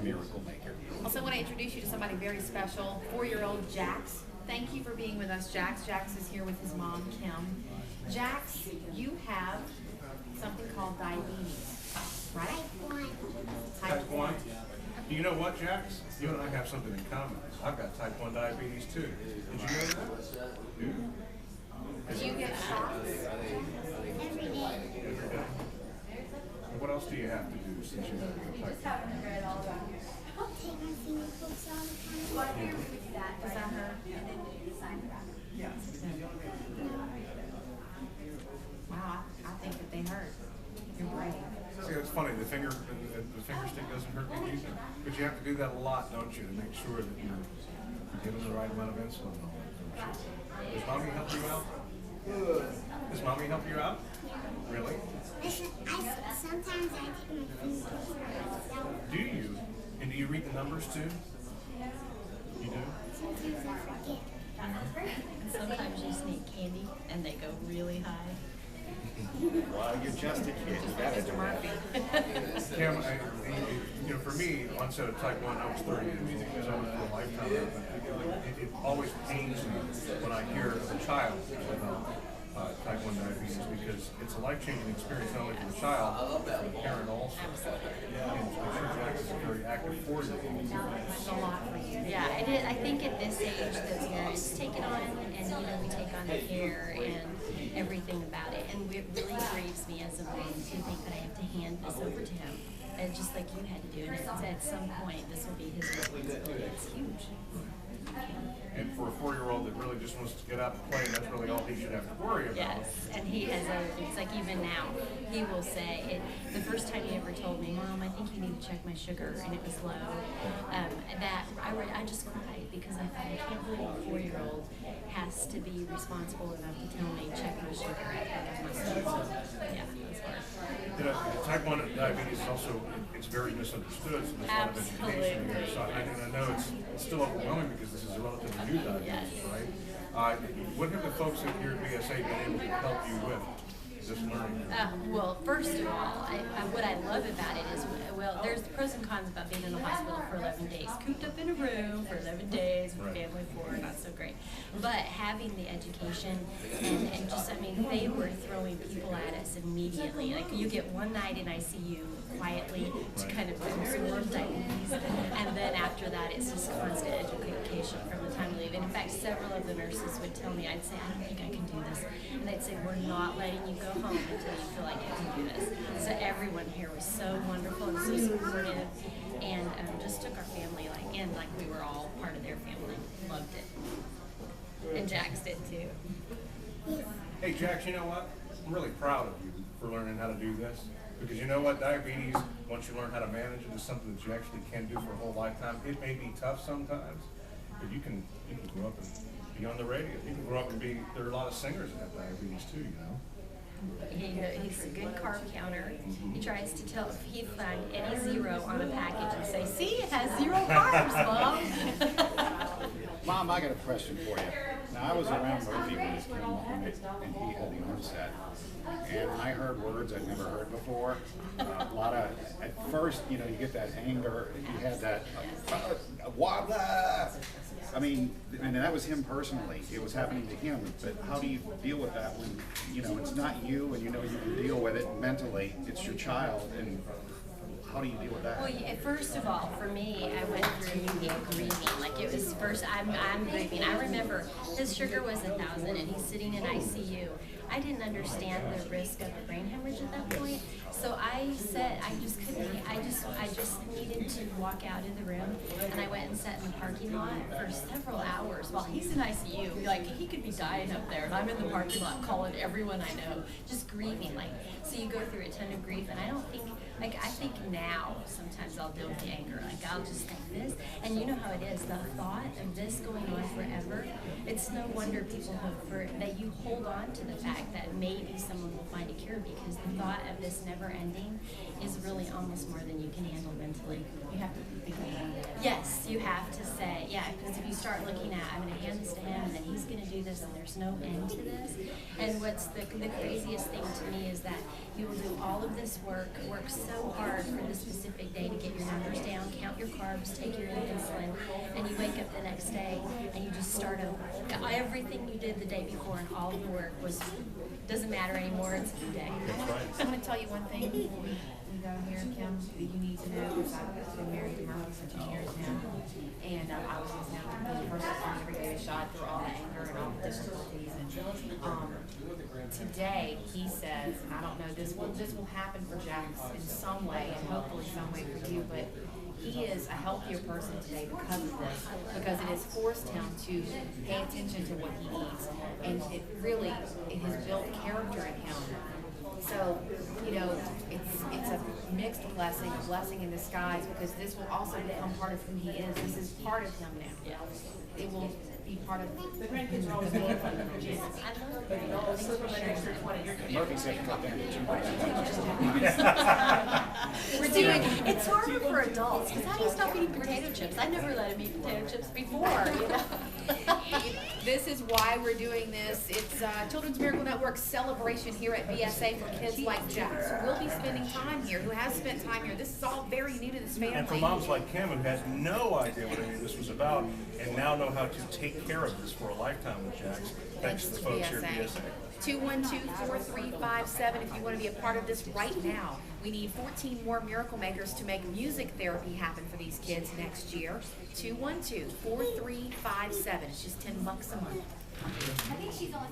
miracle maker. Also, I want to introduce you to somebody very special, 4-year-old Jax. Thank you for being with us, Jax. Jax is here with his mom, Kim. Jax, you have something called diabetes, right? Type 1. You know what, Jax? You and I have something in common. I've got type 1 diabetes too. Did you know that? Do you get shots? Every day. What else do you have to do since you have type 1? Take my finger clips all the time. Does that hurt? Wow, I think that they hurt. You're right. See, it's funny. The finger stick doesn't hurt me either. But you have to do that a lot, don't you, to make sure that you're giving the right amount of insulin. Does mommy help you out? Does mommy help you out? Really? Sometimes I take my finger clips out. Do you? And do you read the numbers too? You do? Sometimes I forget. And sometimes you sneak candy and they go really high. Well, you're just a kid. You gotta do that. Kim, for me, onset of type 1, I was 30 years old, because I was for a lifetime. It always pains me when I hear of a child with type 1 diabetes, because it's a life-changing experience not only for the child, but for the parent also. And I'm sure Jax is a very active 4-year-old. It's a lot for you. Yeah, I think at this age that it's taken on, and we take on the care and everything about it, and it really grieves me as a mom to think that I have to hand this over to him, and just like you had to do, and at some point this will be his responsibility. It's huge. And for a 4-year-old that really just wants to get out and play, that's really all he should have to worry about. Yes, and he has it's like even now, he will say, the first time he ever told me, Mom, I think you need to check my sugar, and it was low, that I just cried, because I thought, I can't believe a 4-year-old has to be responsible enough to tell me, check my sugar at my son. Yeah, it's hard. Type 1 diabetes is also, it's very misunderstood, so there's a lot of education here. So I know it's still overwhelming because this is a relatively new diagnosis, right? What have the folks here at BSA been able to help you with this learning? Well, first of all, what I love about it is, there's the pros and cons about being in the hospital for 11 days. Cooped up in a room for 11 days with family of 4, not so great. But having the education and just, they were throwing people at us immediately. Like, you get one night in ICU quietly to kind of absorb diabetes, and then after that, it's just constant education from the time you leave. And in fact, several of the nurses would tell me, I'd say, I don't think I can do this. And they'd say, we're not letting you go home until you feel like you can do this. So everyone here was so wonderful and so supportive, and just took our family in like we were all part of their family. Loved it. And Jax did too. Hey Jax, you know what? I'm really proud of you for learning how to do this. Because you know what, diabetes, once you learn how to manage it, is something that you actually can do for a whole lifetime. It may be tough sometimes, but you can grow up and be on the radio. You can grow up and be, there are a lot of singers that have diabetes too, you know. He's a good carb counter. He tries to tell if he finds any 0 on a package and say, see, it has 0 carbs, Mom. Mom, I got a question for you. Now, I was around Murphy when this came up, and he had the onset. And I heard words I'd never heard before. A lot of, at first, you get that anger. You had that, wabla. And that was him personally. It was happening to him. But how do you deal with that when, it's not you and you can deal with it mentally? It's your child. And how do you deal with that? Well, first of all, for me, I went through grieving. Like, it was first, I'm grieving. I remember his sugar was 1,000 and he's sitting in ICU. I didn't understand the risk of a brain hemorrhage at that point. So I said, I just needed to walk out of the room, and I went and sat in the parking lot for several hours while he's in ICU. Like, he could be dying up there, and I'm in the parking lot calling everyone I know, just grieving. Like, so you go through a ton of grief, and I don't think, like, I think now sometimes I'll deal with the anger. Like, I'll just think this, and you know how it is, the thought of this going on forever. It's no wonder people hope for that. You hold on to the fact that maybe someone will find a cure, because the thought of this never ending is really almost more than you you can handle mentally. You have to think about it. Yes, you have to say, yeah, because if you start looking at, I'm going to hand this to him, and then he's going to do this, and there's no end to this. And what's the craziest thing to me is that you will do all of this work so hard for the specific day to get your numbers down, count your carbs, take your insulin, and you wake up the next day and you just start over. Everything you did the day before and all the work doesn't matter anymore. It's a new day. I'm going to tell you one thing before we go here, Kim, that you need to know, because I've been married to Murphy for 10 years now, and I was his now the person who every day was shot through all the anger and all the difficulties. And today he says, I don't know, this will happen for Jax in some way, and hopefully some way for you, but he is a healthier person today because of this, because it has forced him to pay attention to what he eats, and it has built character in him. So, you know, it's a mixed blessing, a blessing in disguise, because this will also become part of who he is. This is part of him now. Yeah. It will be part of the man from Jesus. I love it. Thanks for sharing. Murphy said to cut down to 2 We're doing. It's harder for adults because how do you stop eating potato chips? I never let him eat potato chips before. You know. This is why we're doing this. It's Children's Miracle Network celebration here at BSA for kids like Jax, who will be spending time here, who has spent time here. This is all very new to this family. And for moms like Kim who has no idea what any of this was about and now know how to take care of this for a lifetime with Jax, thanks to the folks here at BSA. 212-4357 if you want to be a part of this right now. We need 14 more Miracle Makers to make music therapy happen for these kids next year. 212-4357. It's just $10 a month. I think she's on.